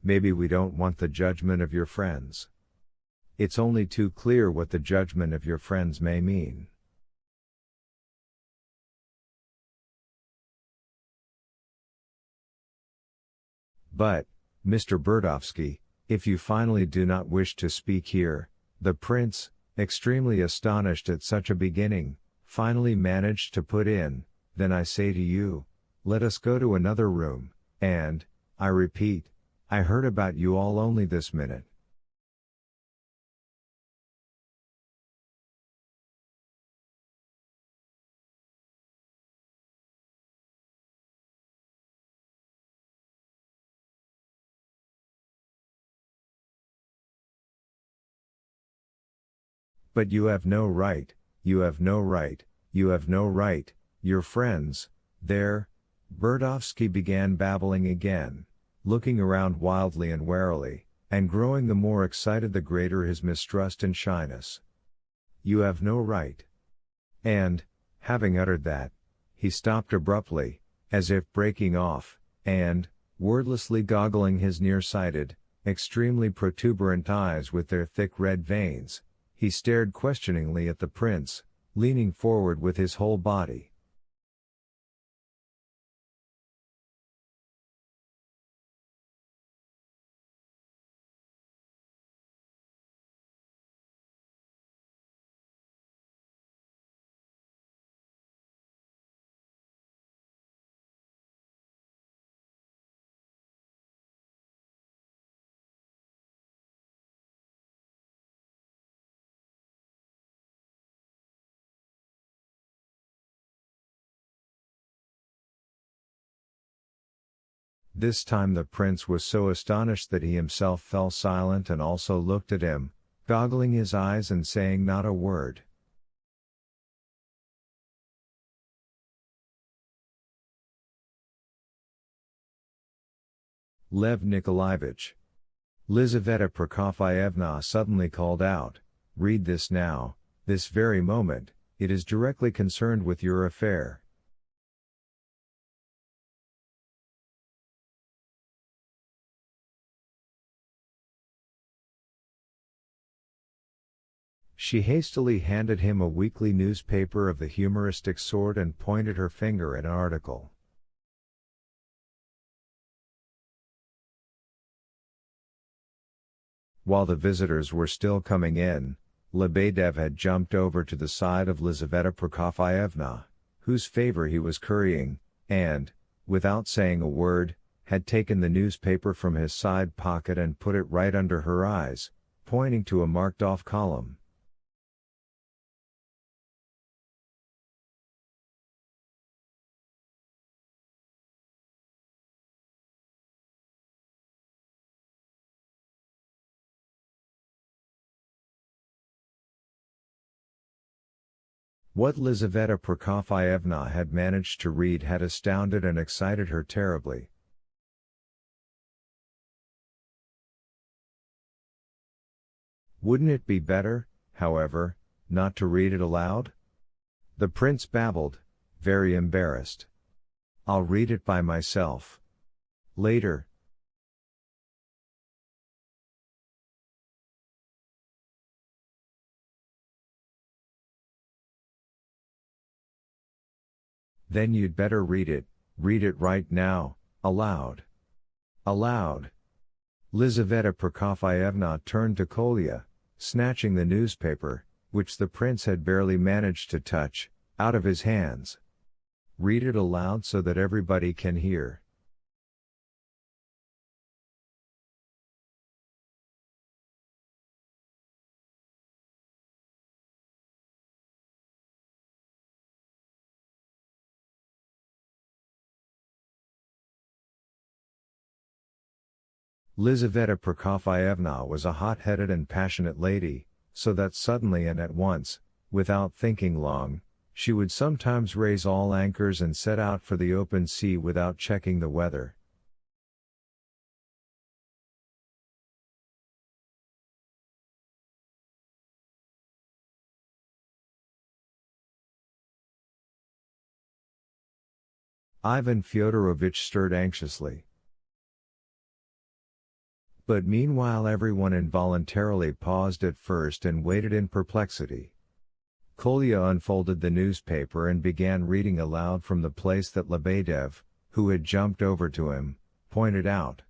maybe we don't want the judgment of your friends. It's only too clear what the judgment of your friends may mean. But, Mr. Burdovsky, if you finally do not wish to speak here, the prince, extremely astonished at such a beginning, finally managed to put in, then I say to you, let us go to another room, and, I repeat, I heard about you all only this minute. But you have no right, you have no right, you have no right, your friends, there, Burdovsky began babbling again, looking around wildly and warily, and growing the more excited the greater his mistrust and shyness. You have no right. And, having uttered that, he stopped abruptly, as if breaking off, and, wordlessly goggling his nearsighted, extremely protuberant eyes with their thick red veins, he stared questioningly at the prince, leaning forward with his whole body. This time the prince was so astonished that he himself fell silent and also looked at him, goggling his eyes and saying not a word. Lev Nikolaevich. Lizaveta Prokofyevna suddenly called out, read this now, this very moment, it is directly concerned with your affair. She hastily handed him a weekly newspaper of the humoristic sort and pointed her finger at an article. While the visitors were still coming in, Lebedev had jumped over to the side of Lizaveta Prokofyevna, whose favor he was currying, and, without saying a word, had taken the newspaper from his side pocket and put it right under her eyes, pointing to a marked-off column. What Lizaveta Prokofyevna had managed to read had astounded and excited her terribly. Wouldn't it be better, however, not to read it aloud? The prince babbled, very embarrassed. I'll read it by myself. Later. Then you'd better read it right now, aloud. Aloud. Lizaveta Prokofyevna turned to Kolya, snatching the newspaper, which the prince had barely managed to touch, out of his hands. Read it aloud so that everybody can hear. Lizaveta Prokofyevna was a hot-headed and passionate lady, so that suddenly and at once, without thinking long, she would sometimes raise all anchors and set out for the open sea without checking the weather. Ivan Fyodorovich stirred anxiously. But meanwhile everyone involuntarily paused at first and waited in perplexity. Kolya unfolded the newspaper and began reading aloud from the place that Lebedev, who had jumped over to him, pointed out.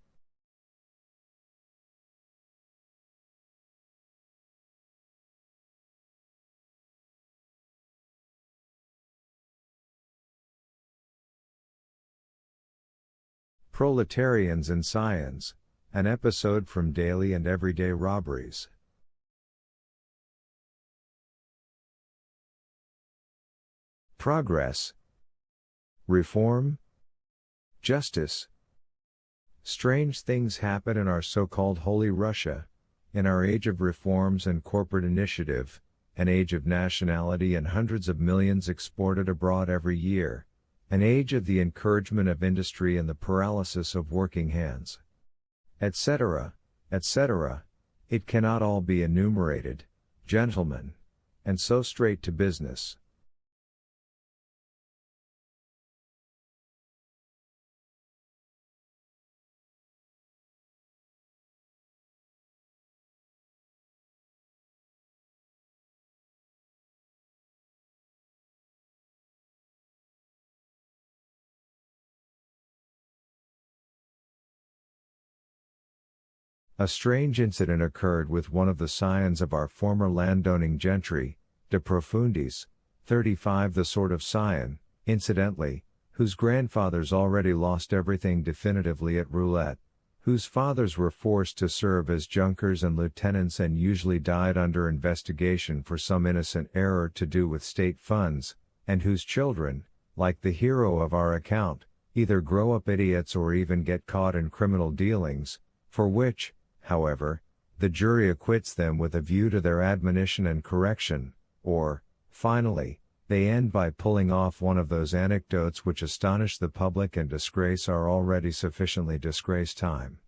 Proletarians and Scions, an episode from Daily and Everyday Robberies. Progress. Reform. Justice. Strange things happen in our so-called Holy Russia, in our age of reforms and corporate initiative, an age of nationality and hundreds of millions exported abroad every year, an age of the encouragement of industry and the paralysis of working hands, etc., etc. It cannot all be enumerated, gentlemen. And so straight to business. A strange incident occurred with one of the scions of our former landowning gentry, de profundis, 35, the sort of scion, incidentally, whose grandfathers already lost everything definitively at roulette, whose fathers were forced to serve as junkers and lieutenants and usually died under investigation for some innocent error to do with state funds, and whose children, like the hero of our account, either grow up idiots or even get caught in criminal dealings, for which, however, the jury acquits them with a view to their admonition and correction, or, finally, they end by pulling off one of those anecdotes which astonish the public and disgrace our already sufficiently disgraced time.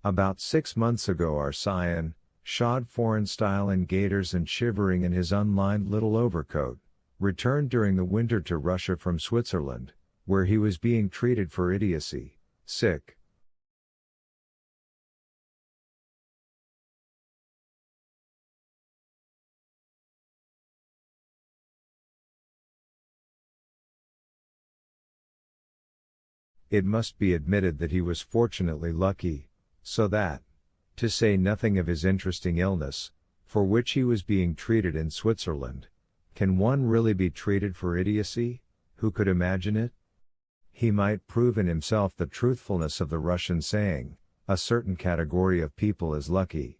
About 6 months ago our scion, shod foreign style in gaiters and shivering in his unlined little overcoat, returned during the winter to Russia from Switzerland, where he was being treated for idiocy, sick. It must be admitted that he was fortunately lucky, so that, to say nothing of his interesting illness, for which he was being treated in Switzerland, can one really be treated for idiocy? Who could imagine it? He might prove in himself the truthfulness of the Russian saying, a certain category of people is lucky.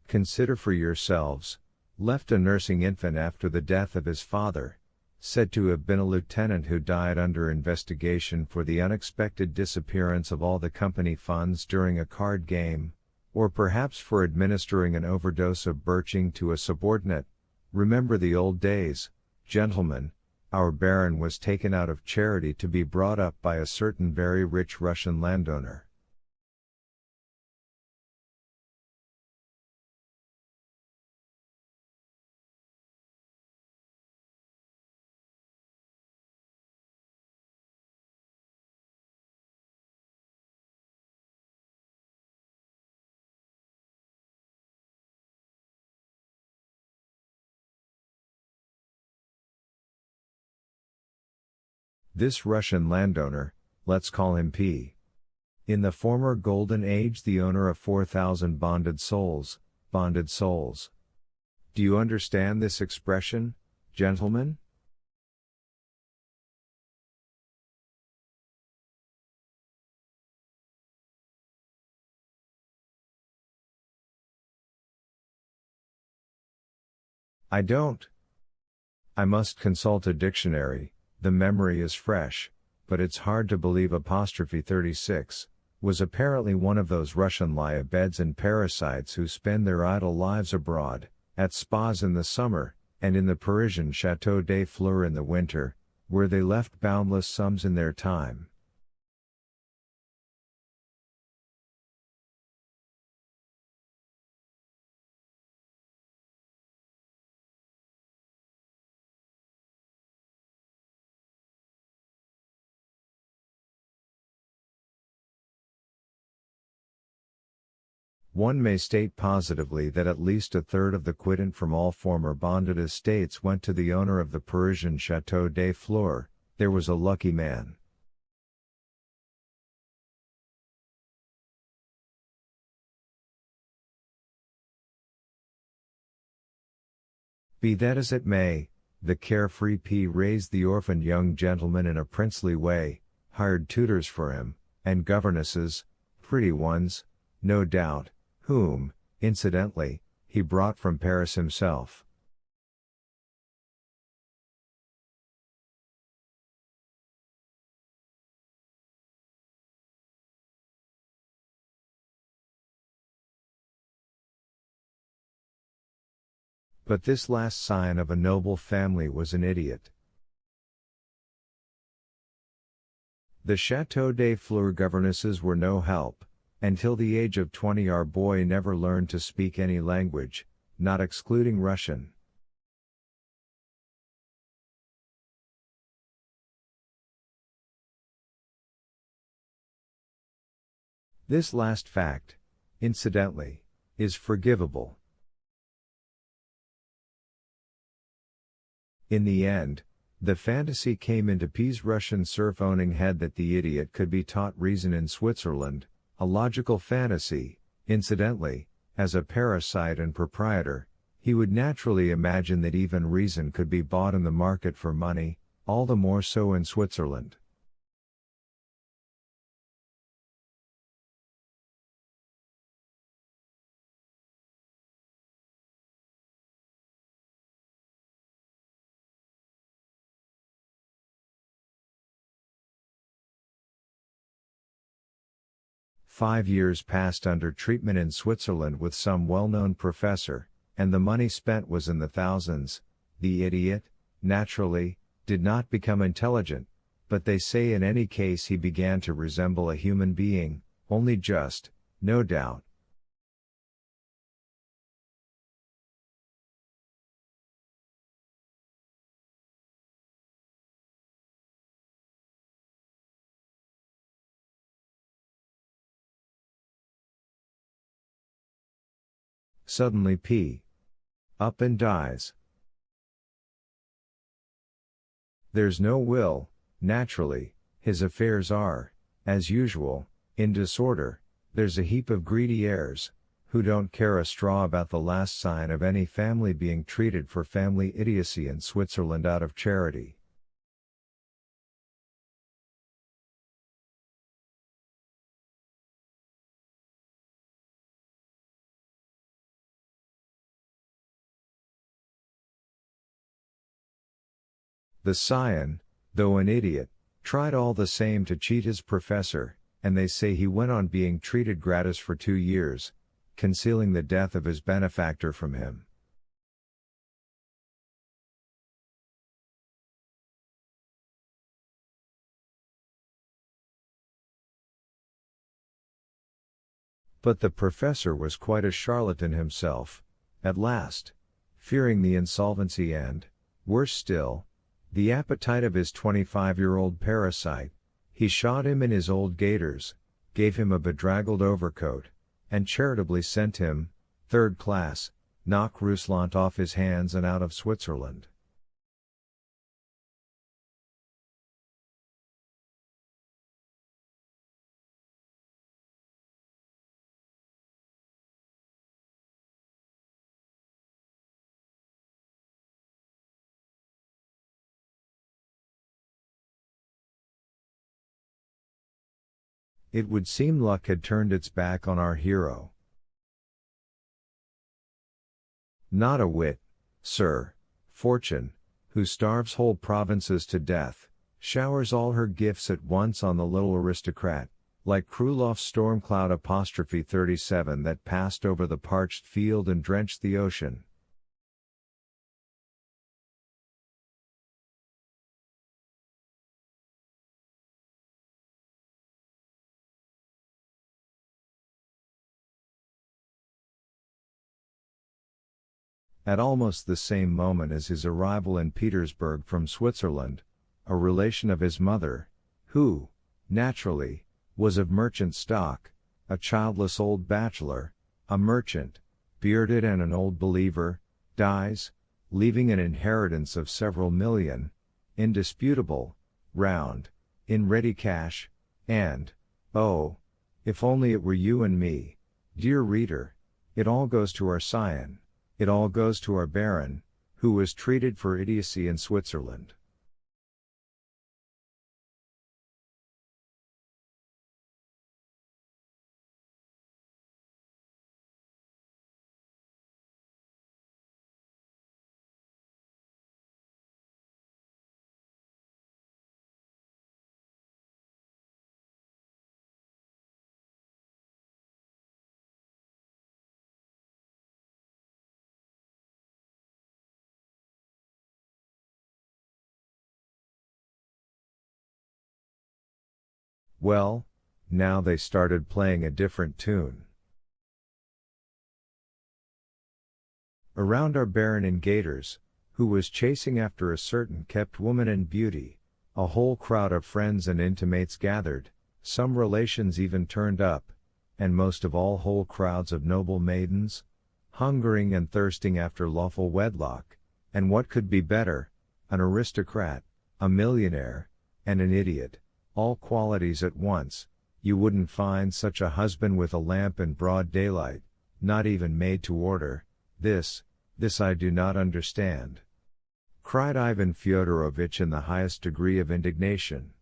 Consider for yourselves, left a nursing infant after the death of his father, said to have been a lieutenant who died under investigation for the unexpected disappearance of all the company funds during a card game, or perhaps for administering an overdose of birching to a subordinate. Remember the old days, gentlemen, our baron was taken out of charity to be brought up by a certain very rich Russian landowner. This Russian landowner, let's call him P., In the former golden age, the owner of 4,000 bonded souls, bonded souls. Do you understand this expression, gentlemen? I don't. I must consult a dictionary. The memory is fresh, but it's hard to believe apostrophe 36 was apparently one of those Russian lie-a-beds and parasites who spend their idle lives abroad, at spas in the summer, and in the Parisian Château des Fleurs in the winter, where they left boundless sums in their time. One may state positively that at least a third of the quittance from all former bonded estates went to the owner of the Parisian Château des Fleurs. There was a lucky man. Be that as it may, the carefree P raised the orphaned young gentleman in a princely way, hired tutors for him, and governesses, pretty ones, no doubt, whom, incidentally, he brought from Paris himself. But this last scion of a noble family was an idiot. The Château des Fleurs governesses were no help. Until the age of 20 our boy never learned to speak any language, not excluding Russian. This last fact, incidentally, is forgivable. In the end, the fantasy came into P's Russian serf-owning head that the idiot could be taught reason in Switzerland, a logical fantasy. Incidentally, as a parasite and proprietor, he would naturally imagine that even reason could be bought in the market for money, all the more so in Switzerland. "5 years passed under treatment in Switzerland with some well-known professor, and the money spent was in the thousands. The idiot, naturally, did not become intelligent, but they say in any case he began to resemble a human being, only just, no doubt." Suddenly P. up and dies. There's no will, naturally, his affairs are, as usual, in disorder. There's a heap of greedy heirs, who don't care a straw about the last sign of any family being treated for family idiocy in Switzerland out of charity. The scion, though an idiot, tried all the same to cheat his professor, and they say he went on being treated gratis for 2 years, concealing the death of his benefactor from him. But the professor was quite a charlatan himself. At last, fearing the insolvency and, worse still, the appetite of his 25-year-old parasite, he shot him in his old gaiters, gave him a bedraggled overcoat, and charitably sent him, third class, knock Rusland off his hands and out of Switzerland. It would seem luck had turned its back on our hero. Not a whit, sir. Fortune, who starves whole provinces to death, showers all her gifts at once on the little aristocrat, like Krulov's storm cloud apostrophe 37 that passed over the parched field and drenched the ocean. At almost the same moment as his arrival in Petersburg from Switzerland, a relation of his mother, who, naturally, was of merchant stock, a childless old bachelor, a merchant, bearded and an old believer, dies, leaving an inheritance of several million, indisputable, round, in ready cash, and, oh, if only it were you and me, dear reader, it all goes to our scion. It all goes to our Baron, who was treated for idiocy in Switzerland. Well, now they started playing a different tune. Around our Baron in gaiters, who was chasing after a certain kept woman in beauty, a whole crowd of friends and intimates gathered, some relations even turned up, and most of all whole crowds of noble maidens, hungering and thirsting after lawful wedlock, and what could be better, an aristocrat, a millionaire, and an idiot, all qualities at once. You wouldn't find such a husband with a lamp in broad daylight, not even made to order. This I do not understand," cried Ivan Fyodorovitch in the highest degree of indignation.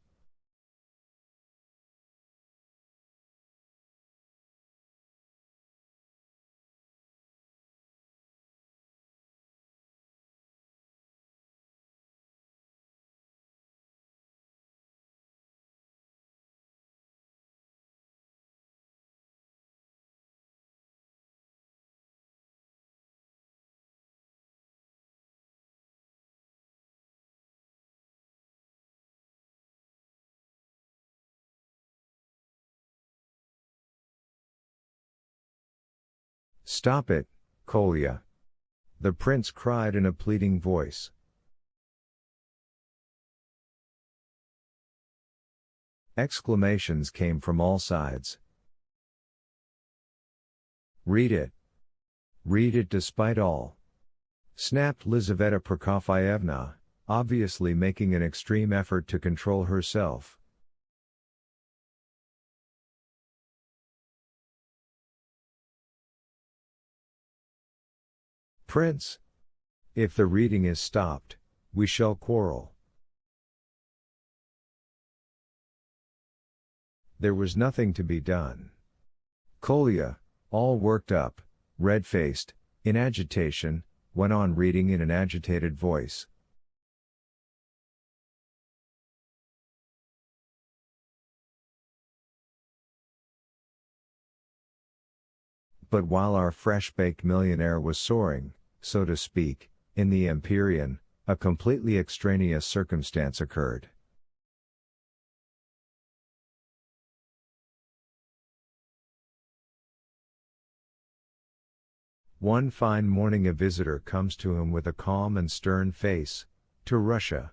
"Stop it, Kolya!" the prince cried in a pleading voice. Exclamations came from all sides. "Read it! Read it despite all!" snapped Lizaveta Prokofyevna, obviously making an extreme effort to control herself. "Prince! If the reading is stopped, we shall quarrel." There was nothing to be done. Kolya, all worked up, red-faced, in agitation, went on reading in an agitated voice. But while our fresh-baked millionaire was soaring, so to speak, in the Empyrean, a completely extraneous circumstance occurred. One fine morning a visitor comes to him with a calm and stern face, to Russia.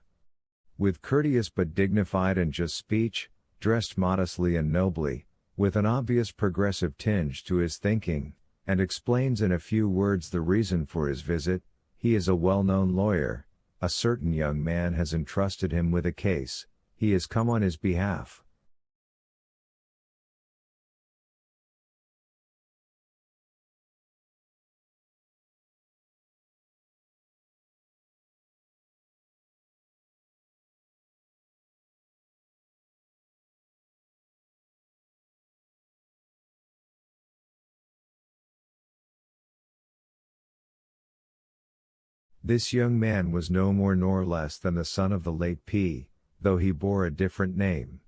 With courteous but dignified and just speech, dressed modestly and nobly, with an obvious progressive tinge to his thinking, and explains in a few words the reason for his visit. He is a well-known lawyer, a certain young man has entrusted him with a case, he has come on his behalf. This young man was no more nor less than the son of the late P, though he bore a different name.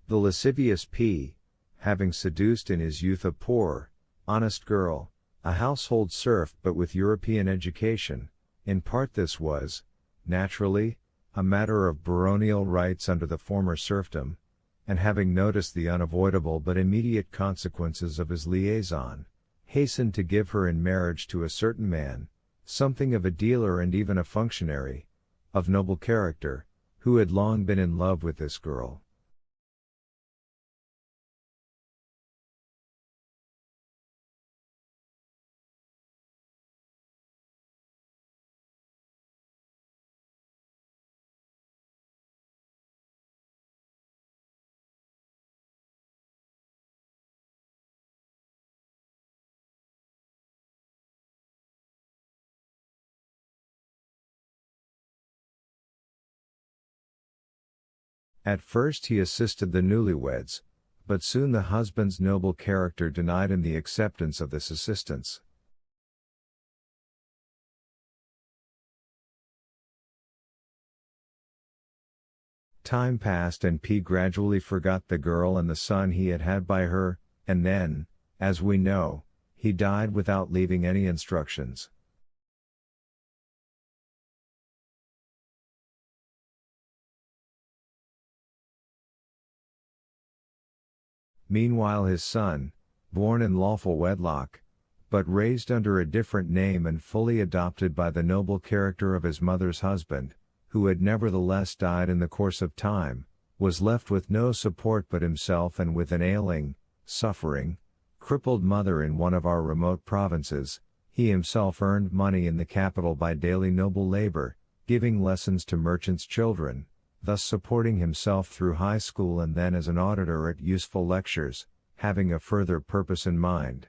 The lascivious P, having seduced in his youth a poor, honest girl, a household serf but with European education, in part this was, naturally, a matter of baronial rights under the former serfdom, and having noticed the unavoidable but immediate consequences of his liaison, hastened to give her in marriage to a certain man, something of a dealer and even a functionary, of noble character, who had long been in love with this girl. At first he assisted the newlyweds, but soon the husband's noble character denied him the acceptance of this assistance. Time passed and P gradually forgot the girl and the son he had had by her, and then, as we know, he died without leaving any instructions. Meanwhile his son, born in lawful wedlock, but raised under a different name and fully adopted by the noble character of his mother's husband, who had nevertheless died in the course of time, was left with no support but himself and with an ailing, suffering, crippled mother in one of our remote provinces. He himself earned money in the capital by daily noble labor, giving lessons to merchants' children, thus supporting himself through high school and then as an auditor at useful lectures, having a further purpose in mind.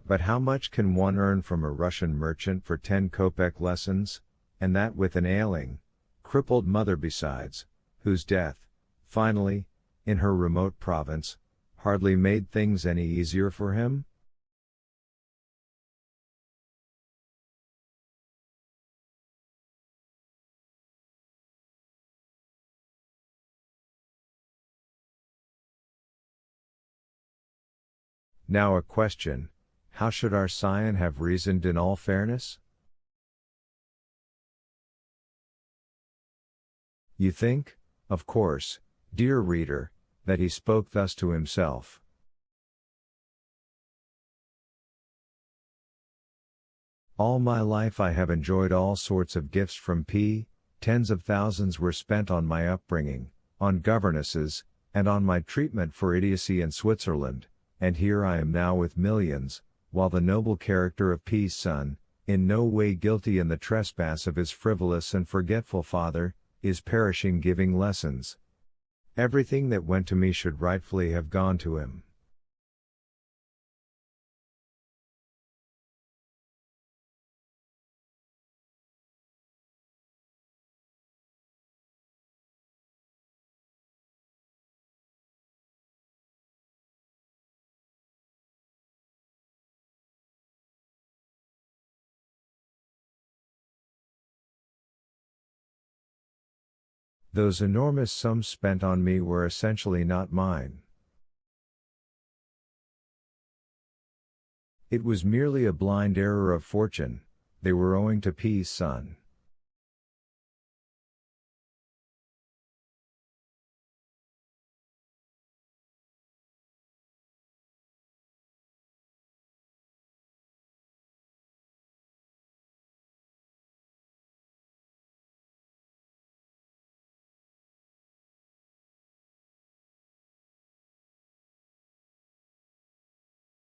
But how much can one earn from a Russian merchant for 10 kopeck lessons, and that with an ailing, crippled mother besides, whose death, finally, in her remote province, hardly made things any easier for him? Now a question: how should our scion have reasoned in all fairness? You think, of course, dear reader, that he spoke thus to himself. All my life I have enjoyed all sorts of gifts from P, tens of thousands were spent on my upbringing, on governesses, and on my treatment for idiocy in Switzerland, and here I am now with millions, while the noble character of P's son, in no way guilty in the trespass of his frivolous and forgetful father, is perishing giving lessons. Everything that went to me should rightfully have gone to him. Those enormous sums spent on me were essentially not mine. It was merely a blind error of fortune, they were owing to P's son.